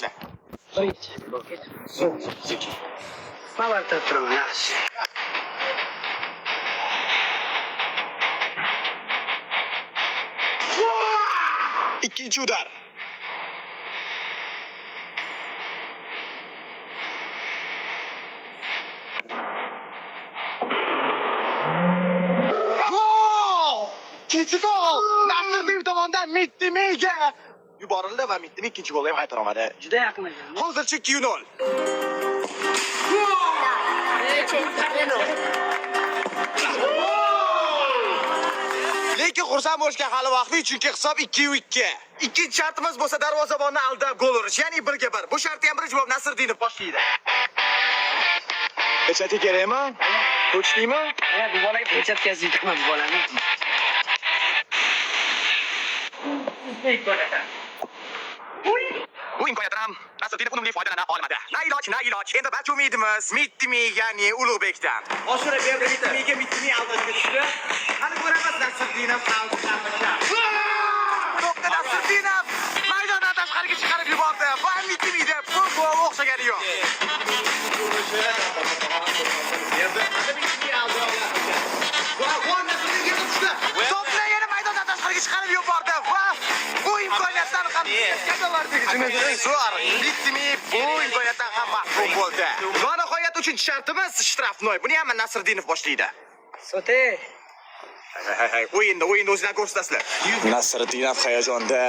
boshla. Birinchi. Qavarta turaman, yaxshi. Ikkinchi udar. Gol! Ikkinchi gol! Nasriddin tomonidan Mittimiga yuborildi va Mittimi ikkinchi golni ham qaytara olmadi. Juda yaqin ekan. Hozircha 2-0. Lekin xursand bo'lishga hali vaqtli, chunki hisob 2-2. Ikkinchi shartimiz bo'lsa darvozabonni aldab gol urish, ya'ni 1-1. Bu shartni ham birinchi bo'lib Nasriddinov boshlaydi. Pechati kerakmi? Ko'chdingmi? Bu bolaga pechatga yetaman bu bolani. Bu imkoniyatdan ham Nasriddinov unumli foydalana olmadi. Na iloj. Endi barcha umidimiz Mittimi, ya'ni Ulug'bekdan. Oshira berdi Mittimi aldashga tushdi. Hali ko'ramiz Nasriddinov to'pni Nasriddinov maydondan tashqariga chiqarib yubordi. Va Mittimida bu gol o'xshagani yo'q. To'pni yana maydondan tashqariga chiqarib yubordi va bu imkoniyatdan ham Mittimi bu imkoniyatdan ham mahrum bo'ldi. Va nihoyat 3-shartimiz shtrafnoy. Buni ham Nasriddinov boshlaydi. Sote. O'yinni o'zidan ko'rsatasizlar. Nasriddinov hayajonda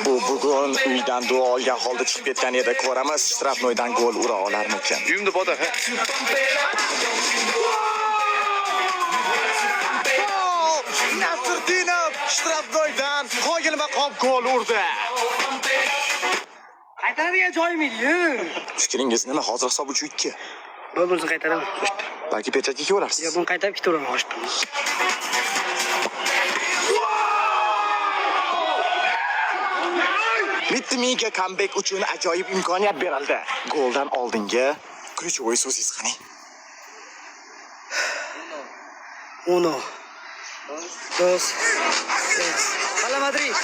bugun uydan duo olgan holda chiqib ketgan edi. Ko'ramiz, shtrafnoydan gol ura olarmikan. Yumdi boda. Nasriddinov shtrafnoydan qoyilmaqom gol urdi. Qaytaradigan joyim yo'q. Fikringiz nima? Hozir hisob 3-2. Bo'lmasa qaytaraman. Balki pechatga kelaverasiz. Yo'q, buni qaytarib ketaveraman hoshdan. Mittimiga comeback uchun ajoyib imkoniyat berildi. Goldan oldingi ключевой so'zingiz qani? Uno. Dos. Tres. Hala Madrid.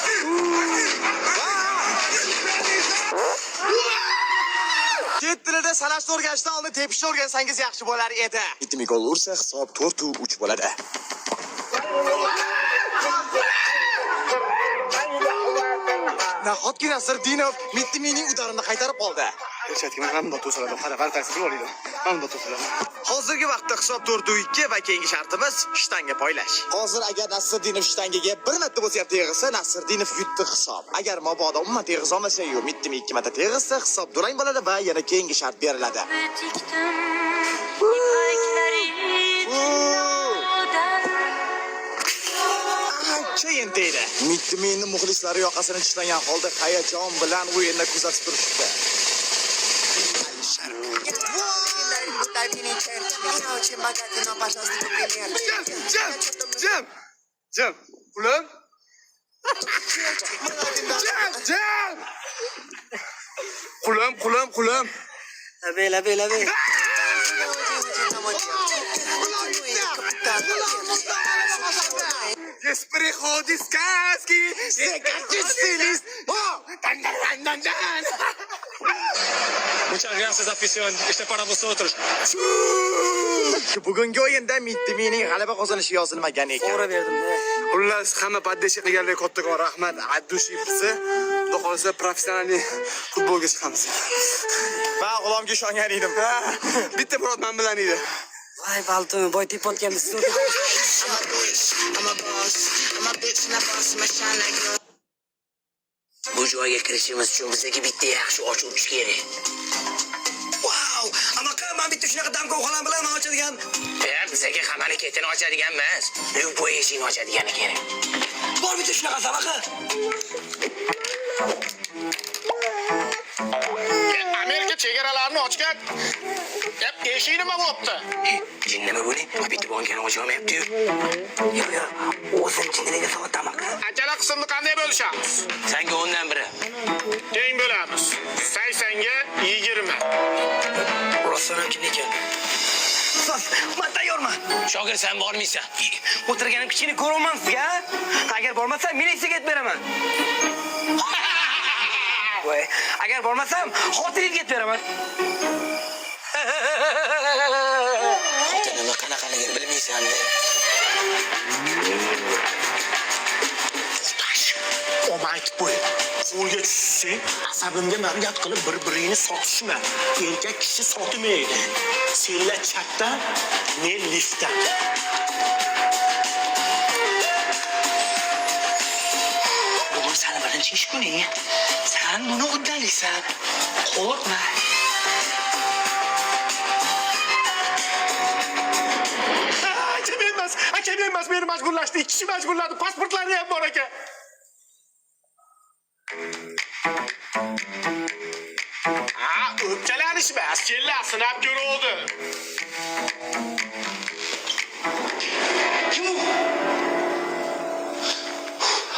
Chet tilida sanashni o'rganishdan oldin tepishni o'rgansangiz yaxshi bo'lar edi. Mittimi gol ursa hisob 4-3 bo'ladi. Nahotki Nasriddinov Mittimining udarini qaytarib oldi. Ko'rsatgan hamma to'siladi. Qara, qartasi qilib oladi. Hamma to'siladi. Hozirgi vaqtda hisob 4-2 va keyingi shartimiz shtanga poylash. Hozir agar Nasriddinov shtangaga bir marta bo'lsa ham teg'izsa, Nasriddinov yutdi hisob. Agar mabodo umuman teg'iz olmasa-yu, Mittimi 2 marta teg'izsa, hisob durang bo'ladi va yana keyingi shart beriladi. Chayin deydi. Mittimining muxlislari yoqasini tishlagan holda hayajon bilan o'yinni kuzatib turishdi. Jim. Qulim. Qulim. Labe. Приходи сказки, секретный стилист. Dan. Muchas gracias afición. Este para vosotros. Bugungi o'yinda Mittimining g'alaba qozonishi yozilmagan ekan. To'g'ri berdim-da. Xullas, hamma paddeshi qilganlarga kattakon rahmat. Addushi bizsa, xudo xolasa professional futbolga chiqamiz. Men G'ulomga ishongan edim. Bitta Murod men bilan edi. Voy balton, boy tepotganmiz. Bu joyga kirishimiz uchun bizga bitta yaxshi ochuvchi kerak. Wow! Ama men bitta shunaqa damko xolam bilan ochadigan. Bizga hammaning ketini ochadigan emas, bu eshikni ochadigani kerak. Bor bitta shunaqa sabaqa. Amerika chegaralarini ochgan. Eshik nima bo'pti? Jin nima bo'ling? Bitta bankani ocholmayapti-yu. Yo'q, o'zim jinniga so'taman. Achala qismni qanday bo'lishamiz? Senga 10dan biri. Teng bo'lamiz. 80 ga 20. Rostdan kim ekan? Men tayyorman. Shogir sen bormaysan. O'tirganim kichkina ko'raman sizga. Agar bormasam militsiyaga aytib beraman. Voy. Agar bormasam, xotiningga yetib beraman. Xotinimni qanaqaligini bilmaysan. Oma aytib qo'y. Qo'lga tushsang, asabimga margat qilib bir-biringni sotishma. Erkak kishi sotmaydi. Senlar chatdan, men liftdan. Bugun seni birinchi ish kuning. Sen buni uddalaysan. Qo'rqma. Aka emas, meni majburlashdi. Ikki kishi majburladi. Pasportlari ham bor aka. O'pkalanishmas, senlar sinab ko'ruvdi.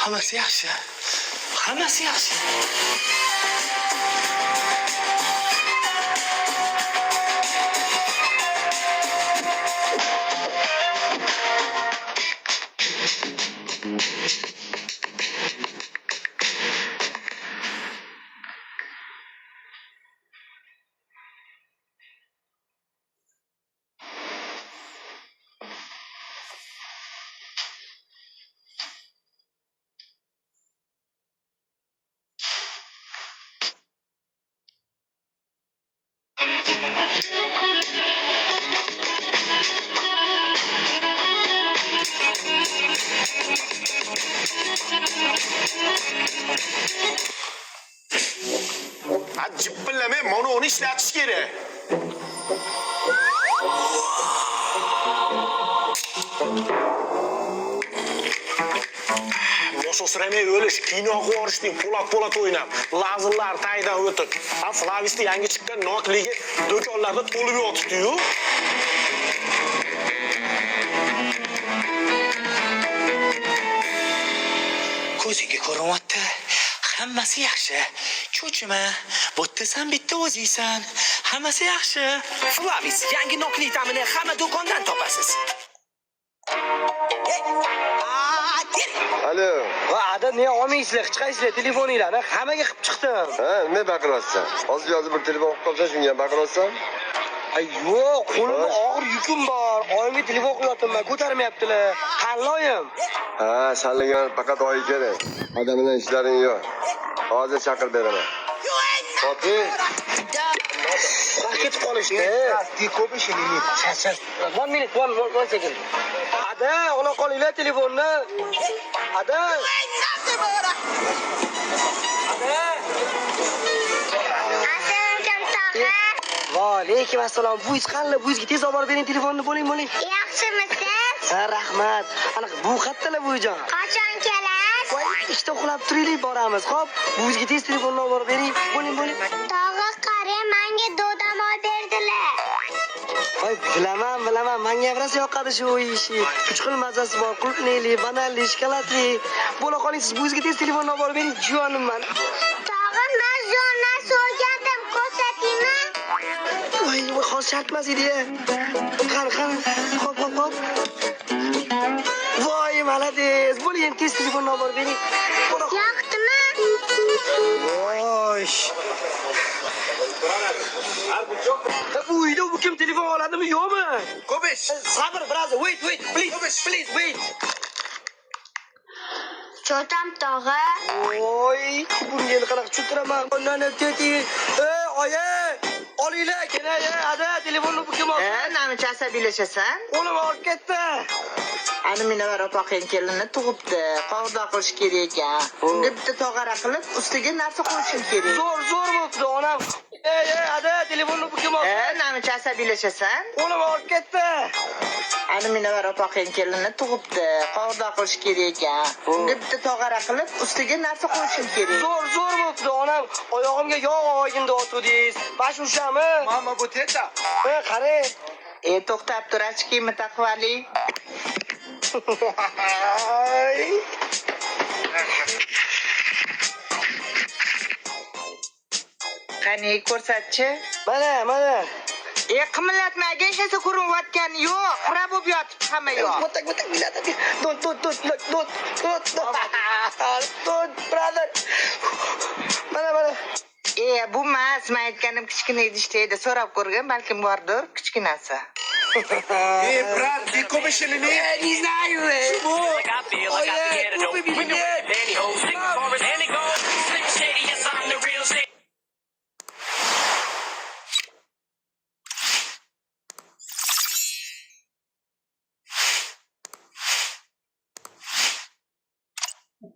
Hammasi yaxshi. Hammasi yaxshi. Jippillamay, mononi ishlatish kerak. Mososramay o'lish, kino qo'rishding, po'lat o'ynab, lazerlar taydan o'tib. Flavisda yangi chiqqan nokligi do'konlarda to'lib yotibdi-yu. Ko'zingga ko'rinyapti. Hammasi yaxshi. Cho'chima. Bo'tda sen bitta o'zingsan. Hammasi yaxshi. Flavis, yangi nokli ta'mini hamma do'kondan topasiz. Alo. Va ada ne olmaysizlar, hech qaysizlar telefoninglarni hammaga qilib chiqdim. Ha, nima baqiryapsan? Hozir yozib bir telefon qilib qolsa, shunga ham baqiryapsan? Ay yo'q, qo'limda og'ir yukim bor. Oyimga telefon qilyapman, ko'tarmayaptilar. Tanloyim. Ha, sanligan faqat oy kerak. Adam bilan ishlaring yo'q. Hozir chaqirib beraman. Xo'p. Ketib qolishdi. Ko'p ishingni. Chas. 1 minute, 1 second. Ada, ola qolinglar telefonni. Ada. Va alaykum assalom. Buyiz qanday? Buyizga tez olib bering telefonni, bo'ling. Yaxshimisiz? Ha, rahmat. Ana bu qattalar buyijon. Qachon kelasiz? Voy, ishda uxlab turaylik, boramiz. Xo'p, buyizga tez telefonni olib bering. Bo'ling. Tog'a qari menga dodam olib berdilar. Voy, bilaman. Menga ham rosa yoqadi shu ishi. 3 xil mazasi bor. Qulqneli, bananli, shokoladli. Bo'la qoling, siz buyizga tez telefonni olib bering. Juvonimman. Tog'a men zonna so'rgandim, ko'rsataymi? Voy, hozir shartmas edi. Qani. Xo'p. Voy, malades. Bo'ling, tez telefonni olib bering. Yoqdimi? Voy. Bu uyda bu kim telefon oladimi, yo'qmi? Ko'bish. Sabr, brother. Wait. Please wait. Cho'tam tog'a. Voy, bunga qanaqa tushiraman. Nana teti. Oyi, olinglar, kena, ada telefonni bu kim oldi? Namicha asabiylashasan? Qo'lim og'rib ketdi. Ani meni va opaqang kelinni tug'ibdi. Qovurdoq qilish kerak ekan. Unga bitta tog'ara qilib, ustiga narsa qo'yishim kerak. Zo'r bo'pti, onam. Ada telefonni bu kim oldi? Namicha asabiylashasan? Qo'lim og'rib ketdi. Ani meni va opaqang kelinni tug'ibdi. Qovurdoq qilish kerak ekan. Unga bitta tog'ara qilib, ustiga narsa qo'yishim kerak. Zo'r bo'pti, onam. Oyog'imga yog' og'inda o'tdingiz. Bashushami? Mama bu teta. Qarang. To'xtab tur, ochkimi taqvali. Qani ko'rsatchi. Mana. Qimillatmaga hech narsa ko'rinayotgani yo'q. Xira bo'lib yotibdi hamma yoq. Botak biladi. Don't, brother. Mana. Bu emas, men aytganim kichkina idishda edi. So'rab ko'rgan, balkim bordir, kichkinasi. Brat, ты купишь или нет? Не знаю.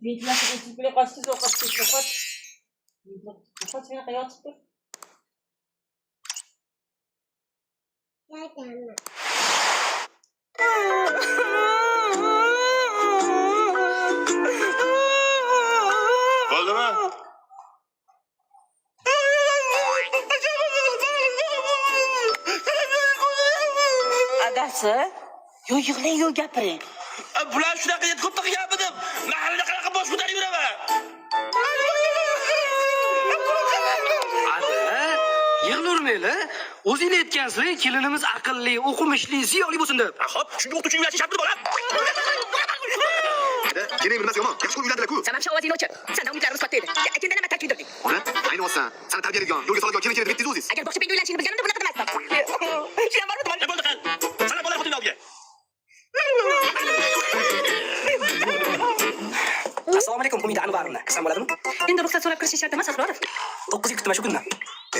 Ventilatsiya qilib qo'yasiz, ovqat pishirib. Ovqat shunaqa yotibdi. Bo'ldimi? Adasi, yo yig'lang, yo gapiring. Bular shunaqa yetib ko'p qilganmidim. Mahallada qanaqa bosh ko'tarib yuraman? Yig'lavermaylar. O'zinglar aytgansizlar, kelinimiz aqlli, o'qimishli, ziyoli bo'lsin deb. Hop, shunga o'qituvchi uylashi shartdir bolam. Keling bilmas yomon. Yaxshi qo'lib uylandilar-ku. Sen ham shu ovozingni o'chir. Sen davomliklarni isbotlaydi. Ekinda nima taklidirdik? Ona, ayni olsan. Seni tarbiyalagan, yo'lga soladigan kelin bitdingiz o'zingiz. Agar boshqa bitta uylanishingni bilganimda bunaqa demasdim. Shu ham bormi? Ne bo'ldi qal? Sana bola xotinni olgan. Assalomu alaykum, Umid Anvarovna. Qisam bo'ladimi? Endi ruxsat so'rab kirish shart emas, Asrorov. 9 yil kutdim shu kundan.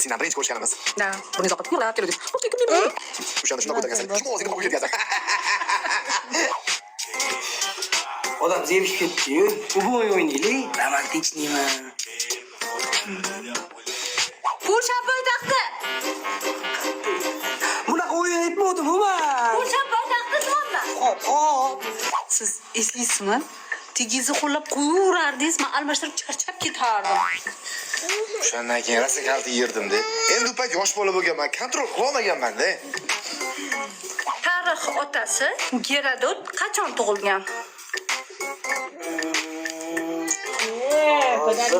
Sen ham birinchi ko'rishganimiz. Da, buni zoqat yo'lab keldik. O'shanda shunaqa ko'targansan. Shuni o'zingga qo'yib ketgansan. Odam zerikib ketdi-yu. Uboy o'ynaylik. Romantikniyman. Polsha poytaxti. Bunaqa o'yin aytmadim, man. Polsha poytaxti nima? Hop. Siz eslaysizmi? Tegizni qo'llab qo'yaverardingiz, men almashtirib charchab ketardim. O'shandan keyin rosa kalta yerdim-da. Endi u payt yosh bola bo'lganman, kontrol qila olmaganman-da. Tarix otasi Gerodot qachon tug'ilgan?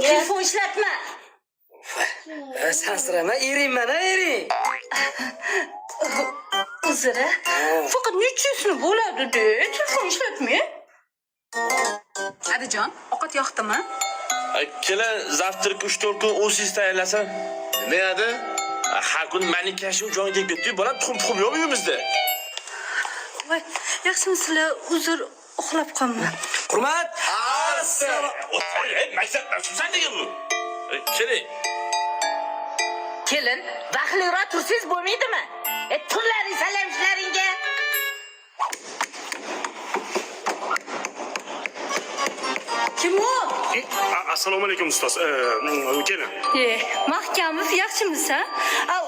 Telefon ishlatma. Sansirama, eringman, ering. Uzra. Faqat nechasini bo'ladi-da, telefon ishlatmay. Adijon, ovqat yoqdimi? Kelin zavtrak 3-4 kun o'siz tayyorlasa. Nima edi? Har kun manikashi joyiga ketdi, bolam tuxum yo'q uyimizda. Voy, yaxshimisizlar? Uzr, uxlab qolman. Hurmat. Maksad, sen degan bu. Keling. Kelin, baxtliroq tursiz bo'lmaydimi? Turlaring salam ishlaringga. Kim u? Assalomu alaykum ustoz. Kelin. Mahkamov, yaxshimisan?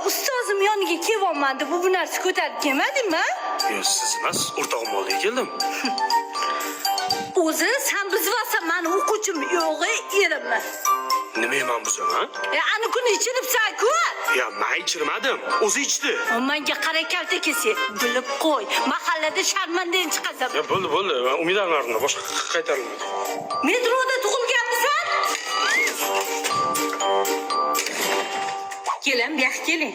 Ustozim yoniga kelyapman deb bu narsa ko'tarib kelmadingmi? Yo'q, siz emas, o'rtog'im oldiga keldim. O'zi sen bizvasan, meni o'quvchim yo'g'i erimmi? Nimayman buzaman? Ani kuni ichiribsan-ku? Ya, men ichirmadim. O'zi ichdi. Menga qara kalta kelsa, bilib qo'y. Mahallada sharmandan chiqasan. Ya, bo'ldi. Umid Anvarovna, boshqa qaytarilmaydi. Metroda tug'ilganmisan? Keling, bu yoqqa keling.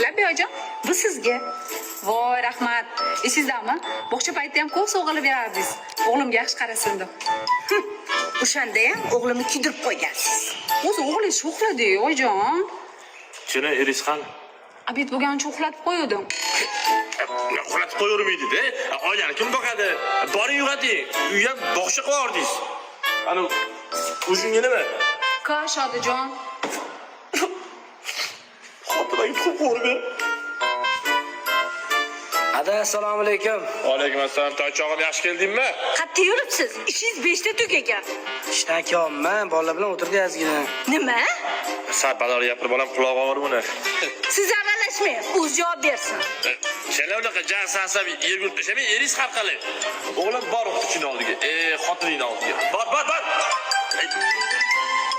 Labiyojon, bu sizga. Voy, rahmat. Esizdami? Bog'cha paytida ham ko'p sovg'alar berardingiz. O'g'limga yaxshi qarasin deb. O'shanda ham o'g'limni kuydirib qo'ygansiz. O'zi o'g'lingiz uxladi, oyijon. Kelin eris qani? Abid bo'lganicha uxlatib qo'ydim. Uxlatib qo'yavermaydi-da. Oilani kim boqadi? Boring uyg'oting. Uyga bog'cha qildingiz. Ana o'shunga nima? Kosh odajon. Xotiraga tuxum qo'yib. Ada, assalomu alaykum. Va alaykum assalom. Toychog'im yaxshi keldingmi? Qattiq yuribsiz. Ishingiz 5 ta tugagan. Ishdan kelyapman, bolalar bilan o'tirdi ozgina. Nima? Sabalar gapirib bolam qulog'i og'ir buni. Siz aralashmang, o'zi javob bersin. Chala unaqa jasasab yerga tashamay, eris har qalay. O'g'lim bor o'qituvchini oldiga. Xotiningni oldiga. Bor.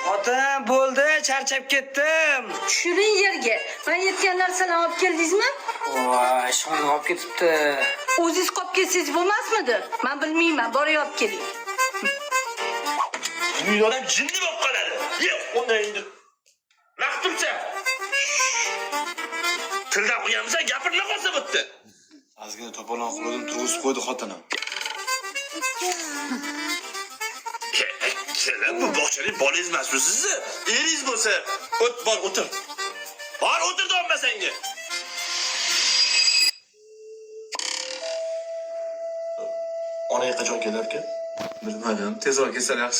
Xotin, bo'ldi, charchab ketdim. Tushiring yerga. Men yetgan narsalarni olib keldingizmi? Voy, shonni olib ketibdi. O'zingiz qolib ketsangiz bo'lmasmidi? Men bilmayman, borib olib keling. Bu odam jinni bo'lib qoladi. Yo'q, unday endi. Maqtumcha. Tildan qo'yganmisan, gapirla qolsa bitta. Ozgina to'polon qildim, turg'izib qo'ydi xotinim. Keling, bu bog'chalik bolangiz emasmi sizni? Eringiz bo'lsa, bor o'tir. Bor o'tir dommasanga. Onang qachon kelar ekan? Bilmadim, tezroq kelsa yaxshi.